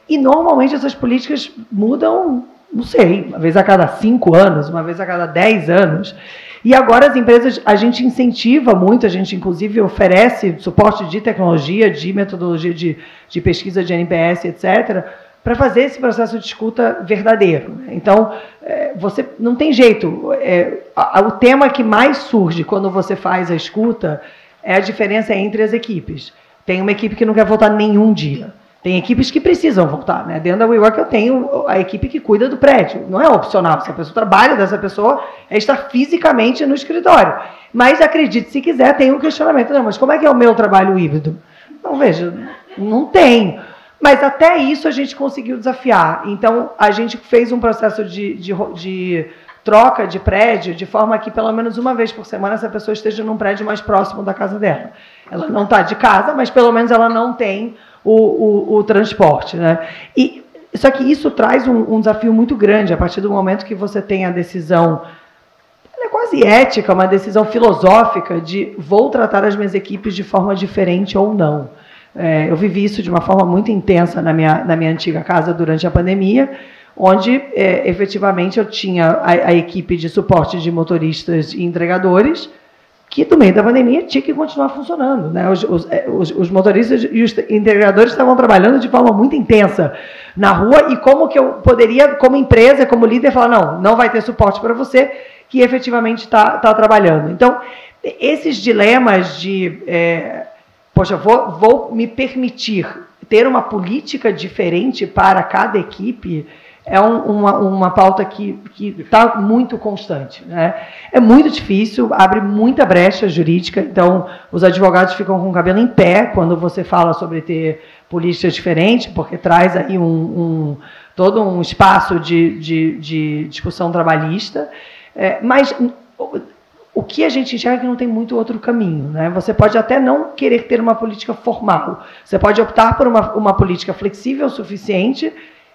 C: e normalmente essas políticas mudam, não sei, uma vez a cada 5 anos, uma vez a cada 10 anos. E agora as empresas, a gente incentiva muito, a gente inclusive oferece suporte de tecnologia, de metodologia de pesquisa de NPS, etc., para fazer esse processo de escuta verdadeiro. Então, você não tem jeito. O tema que mais surge quando você faz a escuta é a diferença entre as equipes. Tem uma equipe que não quer voltar nenhum dia. Tem equipes que precisam voltar, né? Dentro da WeWork eu tenho a equipe que cuida do prédio. Não é opcional. Se a pessoa trabalha dessa pessoa, é estar fisicamente no escritório. Mas acredite, se quiser, tem um questionamento. Não, mas como é que é o meu trabalho híbrido? Então, veja, não tem. Mas até isso a gente conseguiu desafiar. Então, a gente fez um processo de troca de prédio, de forma que pelo menos uma vez por semana essa pessoa esteja num prédio mais próximo da casa dela. Ela não está de casa, mas pelo menos ela não tem o transporte, né? Só que isso traz um desafio muito grande, a partir do momento que você tem a decisão, ela é quase ética, uma decisão filosófica de vou tratar as minhas equipes de forma diferente ou não. Eu vivi isso de uma forma muito intensa na minha antiga casa durante a pandemia, onde efetivamente eu tinha a equipe de suporte de motoristas e entregadores, que no meio da pandemia tinha que continuar funcionando, né? Os motoristas e os entregadores estavam trabalhando de forma muito intensa na rua, e como que eu poderia, como empresa, como líder, falar, não vai ter suporte para você, que efetivamente está trabalhando. Então, esses dilemas de, poxa, vou me permitir ter uma política diferente para cada equipe, é uma pauta que está muito constante, né? É muito difícil, abre muita brecha jurídica, então os advogados ficam com o cabelo em pé quando você fala sobre ter políticas diferentes, porque traz aí todo um espaço de discussão trabalhista, mas o que a gente enxerga é que não tem muito outro caminho, né? Você pode até não querer ter uma política formal, você pode optar por uma política flexível o suficiente,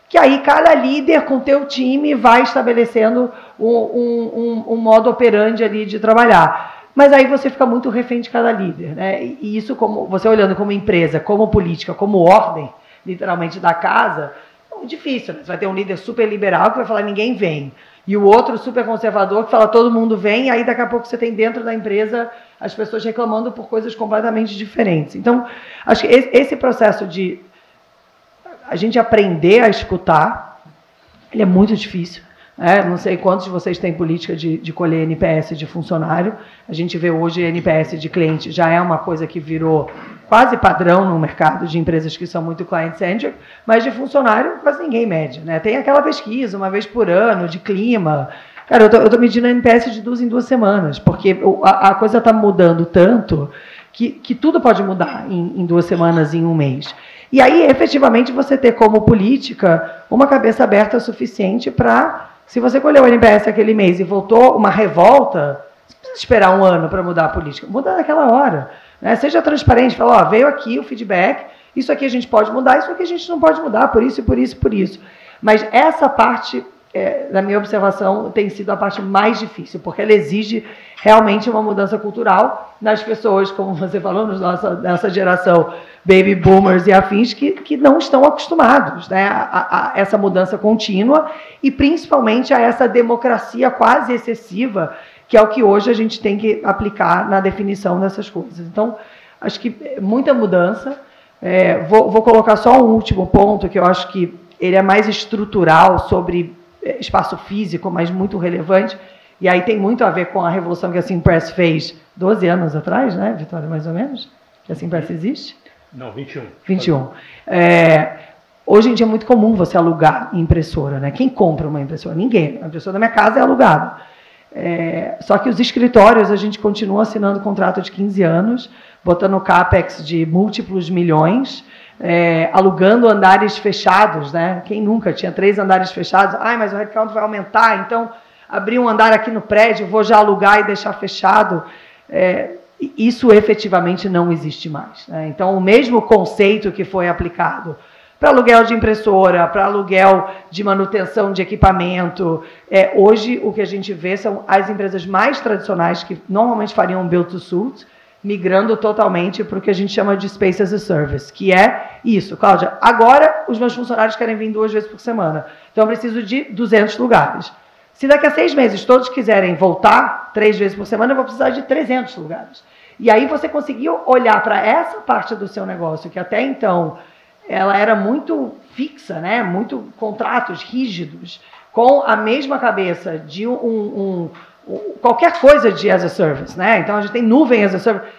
C: que aí cada líder com teu time vai estabelecendo um modo operandi ali de trabalhar. Mas aí você fica muito refém de cada líder, né? E isso, como você olhando como empresa, como política, como ordem, literalmente, da casa, é muito difícil, né? Você vai ter um líder super liberal que vai falar ninguém vem, e o outro super conservador que fala todo mundo vem, e aí daqui a pouco você tem dentro da empresa as pessoas reclamando por coisas completamente diferentes. Então, acho que esse processo de a gente aprender a escutar, ele é muito difícil. Não sei quantos de vocês têm política de colher NPS de funcionário. A gente vê hoje NPS de cliente, já é uma coisa que virou quase padrão no mercado de empresas que são muito client-centric, mas de funcionário quase ninguém mede, né? Tem aquela pesquisa, uma vez por ano, de clima. Cara, eu estou medindo NPS de 2 em 2 semanas, porque a coisa está mudando tanto que tudo pode mudar em 2 semanas, em 1 mês. E aí, efetivamente, você ter como política uma cabeça aberta suficiente para, se você colheu o NPS aquele mês e voltou uma revolta, você precisa esperar 1 ano para mudar a política. Muda naquela hora, né? Seja transparente, fala, veio aqui o feedback, isso aqui a gente pode mudar, isso aqui a gente não pode mudar, por isso, por isso, por isso. Mas essa parte, na minha observação, tem sido a parte mais difícil, porque ela exige realmente uma mudança cultural nas pessoas, como você falou, nessa geração baby boomers e afins, que não estão acostumados, né, a essa mudança contínua e principalmente a essa democracia quase excessiva, que é o que hoje a gente tem que aplicar na definição dessas coisas. Então, acho que muita mudança. Vou colocar só um último ponto, que eu acho que ele é mais estrutural sobre espaço físico, mas muito relevante, e aí tem muito a ver com a revolução que a Simpress fez 12 anos atrás, né, Vitória, mais ou menos, que a Simpress existe?
D: Não, 21.
C: 21. Hoje em dia é muito comum você alugar impressora, né? Quem compra uma impressora? Ninguém. A impressora da minha casa é alugada. Só que os escritórios, a gente continua assinando contrato de 15 anos, botando capex de múltiplos milhões, alugando andares fechados, né? Quem nunca tinha 3 andares fechados? Mas o headcount vai aumentar, então abrir um andar aqui no prédio, vou já alugar e deixar fechado. Isso efetivamente não existe mais, né? Então, o mesmo conceito que foi aplicado para aluguel de impressora, para aluguel de manutenção de equipamento, hoje o que a gente vê são as empresas mais tradicionais, que normalmente fariam um build to suit, migrando totalmente para o que a gente chama de Space as a Service, que é isso, Cláudia, agora os meus funcionários querem vir 2 vezes por semana, então eu preciso de 200 lugares. Se daqui a 6 meses todos quiserem voltar 3 vezes por semana, eu vou precisar de 300 lugares. E aí você conseguiu olhar para essa parte do seu negócio, que até então ela era muito fixa, né? Muito contratos rígidos, com a mesma cabeça de qualquer coisa de as a service, né? Então a gente tem nuvem as a service.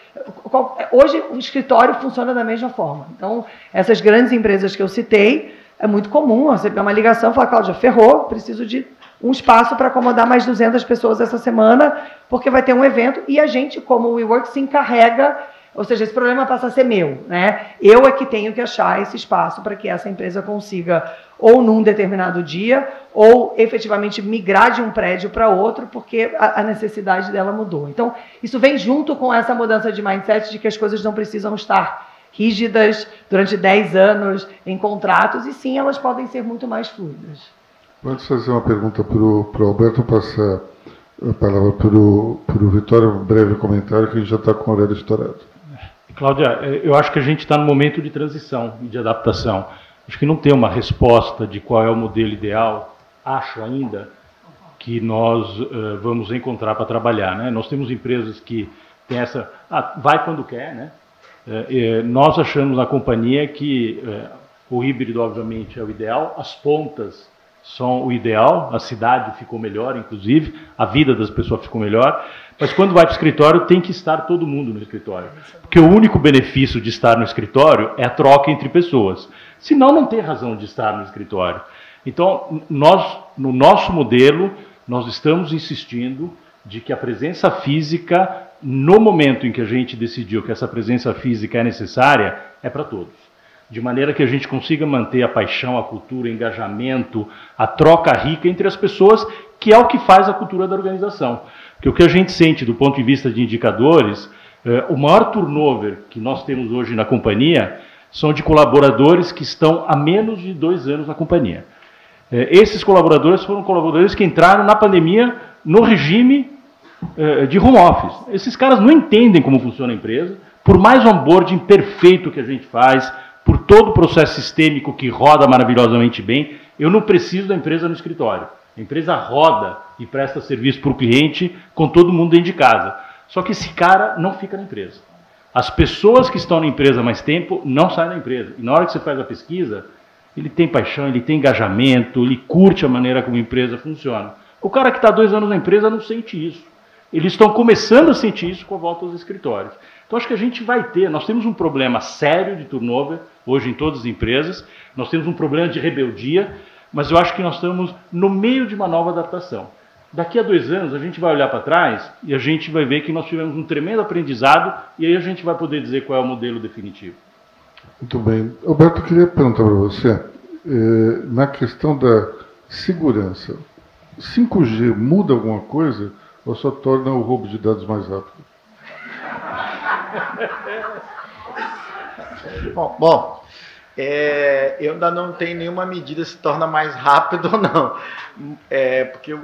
C: Hoje, o escritório funciona da mesma forma. Então, essas grandes empresas que eu citei, é muito comum você receber uma ligação e falar, Cláudia, ferrou, preciso de um espaço para acomodar mais 200 pessoas essa semana, porque vai ter um evento, e a gente, como o WeWork, se encarrega, ou seja, esse problema passa a ser meu, né? Eu é que tenho que achar esse espaço para que essa empresa consiga, ou num determinado dia, ou efetivamente migrar de um prédio para outro, porque a necessidade dela mudou. Então, isso vem junto com essa mudança de mindset de que as coisas não precisam estar rígidas durante 10 anos em contratos, e sim, elas podem ser muito mais fluidas.
B: Antes de fazer uma pergunta para o Alberto, passar a palavra para o Vitório, um breve comentário, que a gente já está com o horário estourado.
D: Cláudia, eu acho que a gente está no momento de transição e de adaptação. Acho que não tem uma resposta de qual é o modelo ideal, acho ainda, que nós vamos encontrar para trabalhar, né? Nós temos empresas que têm essa... vai quando quer, né? Nós achamos na companhia que o híbrido, obviamente, é o ideal, as pontas são o ideal, a cidade ficou melhor, inclusive, a vida das pessoas ficou melhor, mas quando vai para o escritório tem que estar todo mundo no escritório, porque o único benefício de estar no escritório é a troca entre pessoas, senão não tem razão de estar no escritório. Então, nós, no nosso modelo, nós estamos insistindo de que a presença física, no momento em que a gente decidiu que essa presença física é necessária, é para todos. De maneira que a gente consiga manter a paixão, a cultura, o engajamento, a troca rica entre as pessoas, que é o que faz a cultura da organização. Porque o que a gente sente do ponto de vista de indicadores, o maior turnover que nós temos hoje na companhia são de colaboradores que estão há menos de 2 anos na companhia. Esses colaboradores foram colaboradores que entraram na pandemia no regime de home office. Esses caras não entendem como funciona a empresa, por mais onboarding perfeito que a gente faz, por todo o processo sistêmico que roda maravilhosamente bem, eu não preciso da empresa no escritório. A empresa roda e presta serviço para o cliente com todo mundo dentro de casa. Só que esse cara não fica na empresa. As pessoas que estão na empresa há mais tempo não saem da empresa. E na hora que você faz a pesquisa, ele tem paixão, ele tem engajamento, ele curte a maneira como a empresa funciona. O cara que está 2 anos na empresa não sente isso. Eles estão começando a sentir isso com a volta aos escritórios. Então, acho que a gente vai ter, nós temos um problema sério de turnover, hoje em todas as empresas, nós temos um problema de rebeldia, mas eu acho que nós estamos no meio de uma nova adaptação. Daqui a 2 anos, a gente vai olhar para trás e a gente vai ver que nós tivemos um tremendo aprendizado e aí a gente vai poder dizer qual é o modelo definitivo.
B: Muito bem. Alberto, eu queria perguntar para você, na questão da segurança, 5G muda alguma coisa ou só torna o roubo de dados mais rápido?
E: Bom, eu ainda não tenho nenhuma medida se torna mais rápido ou não. Porque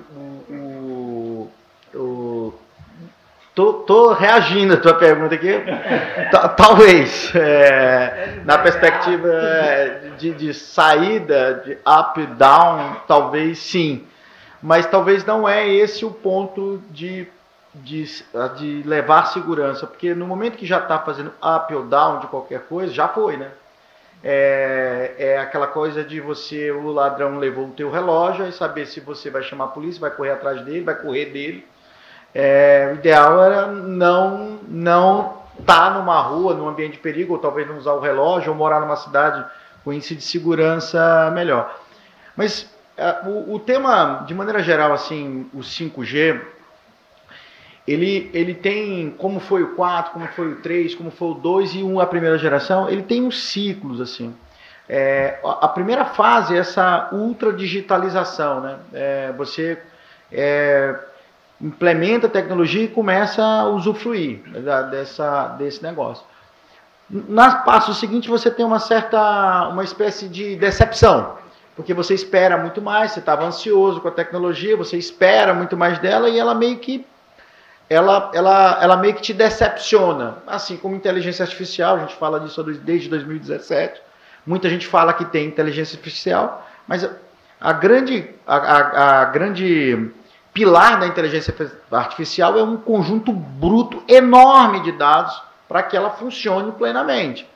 E: tô reagindo à tua pergunta aqui. Talvez, na perspectiva de saída, de up e down, talvez sim. Mas talvez não é esse o ponto de levar segurança, porque no momento que já está fazendo up ou down de qualquer coisa, já foi, né? É aquela coisa de o ladrão levou o teu relógio e saber se você vai chamar a polícia, vai correr atrás dele, vai correr dele. O ideal era não estar numa rua, num ambiente de perigo, ou talvez não usar o relógio, ou morar numa cidade com índice de segurança melhor. Mas o tema, de maneira geral, assim, o 5G, ele tem, como foi o 4, como foi o 3, como foi o 2 e a primeira geração, ele tem uns ciclos, assim. A primeira fase é essa ultra-digitalização, né? Você implementa a tecnologia e começa a usufruir desse negócio. No passo seguinte, você tem uma espécie de decepção, porque você espera muito mais, você estava ansioso com a tecnologia, você espera muito mais dela e ela meio que te decepciona. Assim como inteligência artificial, a gente fala disso desde 2017. Muita gente fala que tem inteligência artificial, mas a grande pilar da inteligência artificial é um conjunto bruto enorme de dados para que ela funcione plenamente.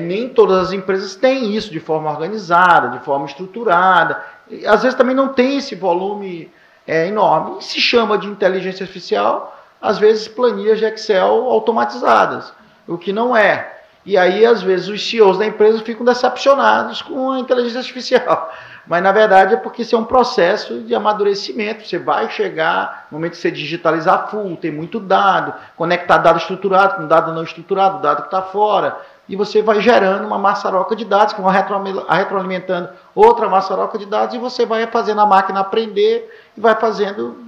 E: Nem todas as empresas têm isso de forma organizada, de forma estruturada. Às vezes também não tem esse volume enorme. E se chama de inteligência artificial às vezes, planilhas de Excel automatizadas, o que não é. E aí, às vezes, os CEOs da empresa ficam decepcionados com a inteligência artificial. Mas, na verdade, é porque isso é um processo de amadurecimento. Você vai chegar no momento que você digitalizar full, tem muito dado, conectar dado estruturado com dado não estruturado, dado que está fora, e você vai gerando uma maçaroca de dados que vão retroalimentando outra maçaroca de dados, e você vai fazendo a máquina aprender e vai fazendo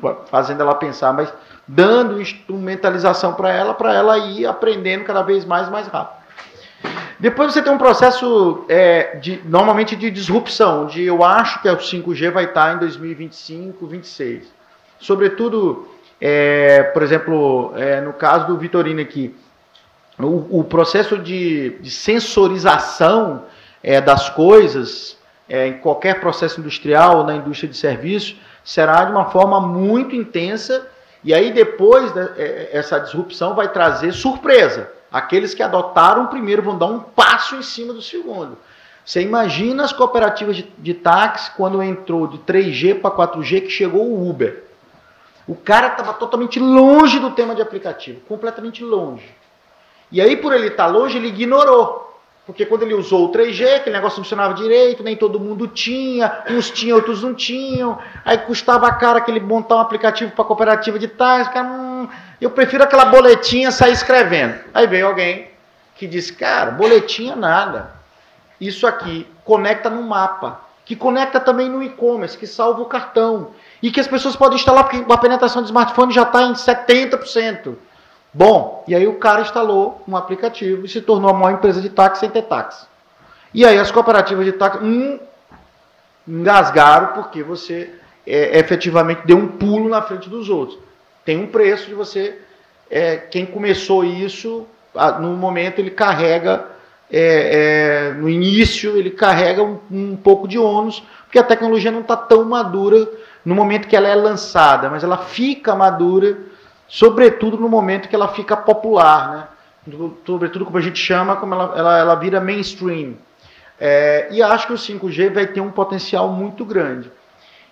E: ela pensar, mas dando instrumentalização para ela ir aprendendo cada vez mais e mais rápido. Depois você tem um processo, normalmente, de disrupção, onde eu acho que o 5G vai estar em 2025, 2026. Sobretudo, por exemplo, no caso do Vitorino aqui, o processo de sensorização das coisas, em qualquer processo industrial, na indústria de serviços, será de uma forma muito intensa, e aí depois essa disrupção vai trazer surpresa. Aqueles que adotaram primeiro vão dar um passo em cima do segundo. Você imagina as cooperativas de táxi quando entrou de 3G para 4G, que chegou o Uber. O cara estava totalmente longe do tema de aplicativo, completamente longe. E aí, por ele estar longe, ele ignorou. Porque quando ele usou o 3G, aquele negócio funcionava direito, nem todo mundo tinha, uns tinham, outros não tinham. Aí custava caro aquele montar um aplicativo para cooperativa de táxi. Eu prefiro aquela boletinha sair escrevendo. Aí veio alguém que disse, cara, boletinha nada. Isso aqui conecta no mapa, que conecta também no e-commerce, que salva o cartão. E que as pessoas podem instalar, porque a penetração de smartphone já está em 70%. Bom, e aí o cara instalou um aplicativo e se tornou a maior empresa de táxi sem ter táxi. E aí as cooperativas de táxi engasgaram porque você efetivamente deu um pulo na frente dos outros. Tem um preço de você... quem começou isso, no momento ele carrega... no início ele carrega um pouco de ônus, porque a tecnologia não está tão madura no momento que ela é lançada, mas ela fica madura, sobretudo no momento que ela fica popular, né? Sobretudo como a gente chama, como ela vira mainstream. E acho que o 5G vai ter um potencial muito grande.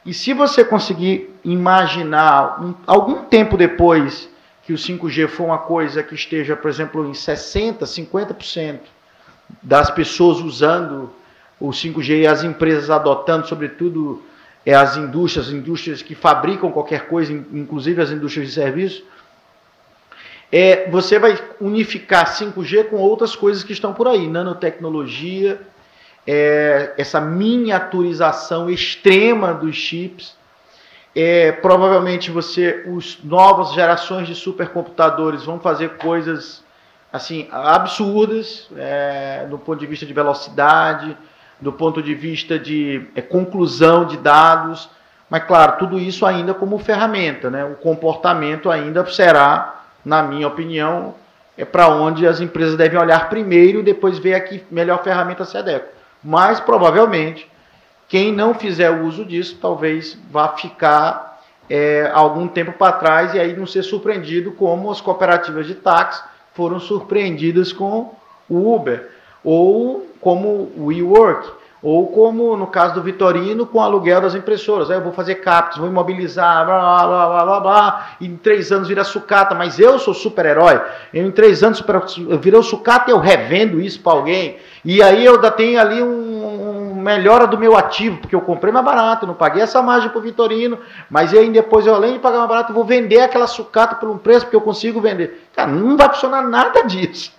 E: E se você conseguir imaginar, algum tempo depois que o 5G for uma coisa que esteja, por exemplo, em 60%, 50% das pessoas usando o 5G e as empresas adotando, sobretudo as indústrias que fabricam qualquer coisa, inclusive as indústrias de serviços, você vai unificar 5G com outras coisas que estão por aí, nanotecnologia, essa miniaturização extrema dos chips, provavelmente as novas gerações de supercomputadores vão fazer coisas assim, absurdas, do ponto de vista de velocidade, do ponto de vista de conclusão de dados, mas claro, tudo isso ainda como ferramenta, né? O comportamento ainda será, na minha opinião, para onde as empresas devem olhar primeiro e depois ver a que melhor ferramenta se adequa. Mas provavelmente, quem não fizer o uso disso, talvez vá ficar algum tempo para trás e aí não ser surpreendido como as cooperativas de táxi foram surpreendidas com o Uber, ou como o WeWork, ou como, no caso do Vitorino, com o aluguel das impressoras. Aí eu vou fazer CAPEX, vou imobilizar, blá, blá, blá, blá, blá, blá, e em 3 anos vira sucata, mas eu sou super-herói. Em 3 anos eu virei sucata e eu revendo isso para alguém. E aí eu ainda tenho ali melhora do meu ativo, porque eu comprei mais barato, não paguei essa margem para o Vitorino, mas aí depois eu, além de pagar mais barato, eu vou vender aquela sucata por um preço porque eu consigo vender. Cara, não vai funcionar nada disso.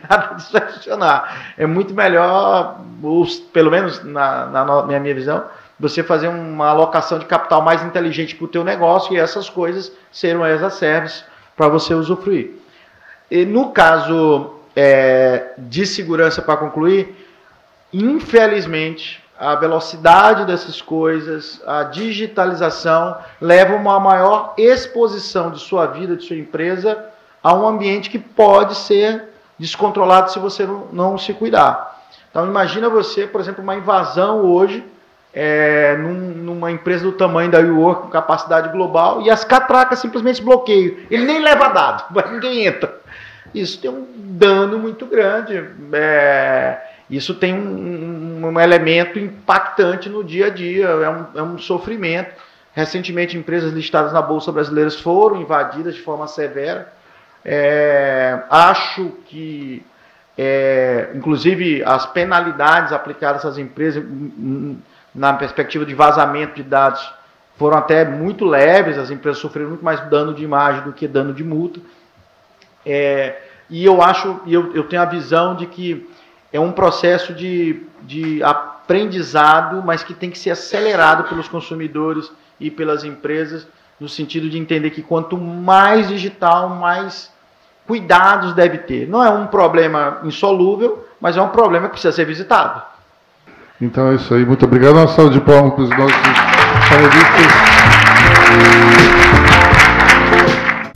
E: Nada disso vai funcionar. É muito melhor, pelo menos na minha visão, você fazer uma alocação de capital mais inteligente para o teu negócio e essas coisas serão as a service para você usufruir. E no caso de segurança, para concluir, infelizmente, a velocidade dessas coisas, a digitalização, leva a uma maior exposição de sua vida, de sua empresa, a um ambiente que pode ser descontrolado se você não se cuidar. Então, imagina você, por exemplo, uma invasão hoje, numa empresa do tamanho da WeWork, com capacidade global, e as catracas simplesmente bloqueiam. Ele nem leva dado, ninguém entra. Isso tem um dano muito grande. Isso tem um elemento impactante no dia a dia, é um sofrimento. Recentemente, empresas listadas na Bolsa Brasileira foram invadidas de forma severa. Acho que, inclusive, as penalidades aplicadas às empresas na perspectiva de vazamento de dados foram até muito leves. As empresas sofreram muito mais dano de imagem do que dano de multa. E eu tenho a visão de que é um processo de aprendizado, mas que tem que ser acelerado pelos consumidores e pelas empresas, no sentido de entender que quanto mais digital, mais cuidados deve ter. Não é um problema insolúvel, mas é um problema que precisa ser visitado.
B: Então é isso aí. Muito obrigado. Uma salva de palmas para os nossos panelistas.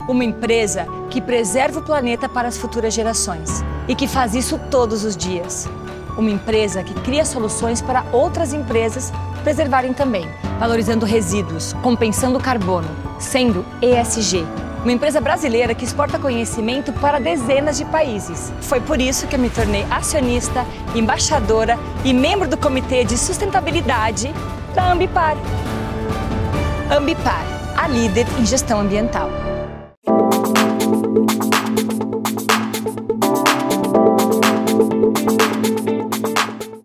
F: Uma empresa que preserva o planeta para as futuras gerações e que faz isso todos os dias. Uma empresa que cria soluções para outras empresas preservarem também, valorizando resíduos, compensando carbono, sendo ESG. Uma empresa brasileira que exporta conhecimento para dezenas de países. Foi por isso que eu me tornei acionista, embaixadora e membro do Comitê de Sustentabilidade da Ambipar. Ambipar, a líder em gestão ambiental.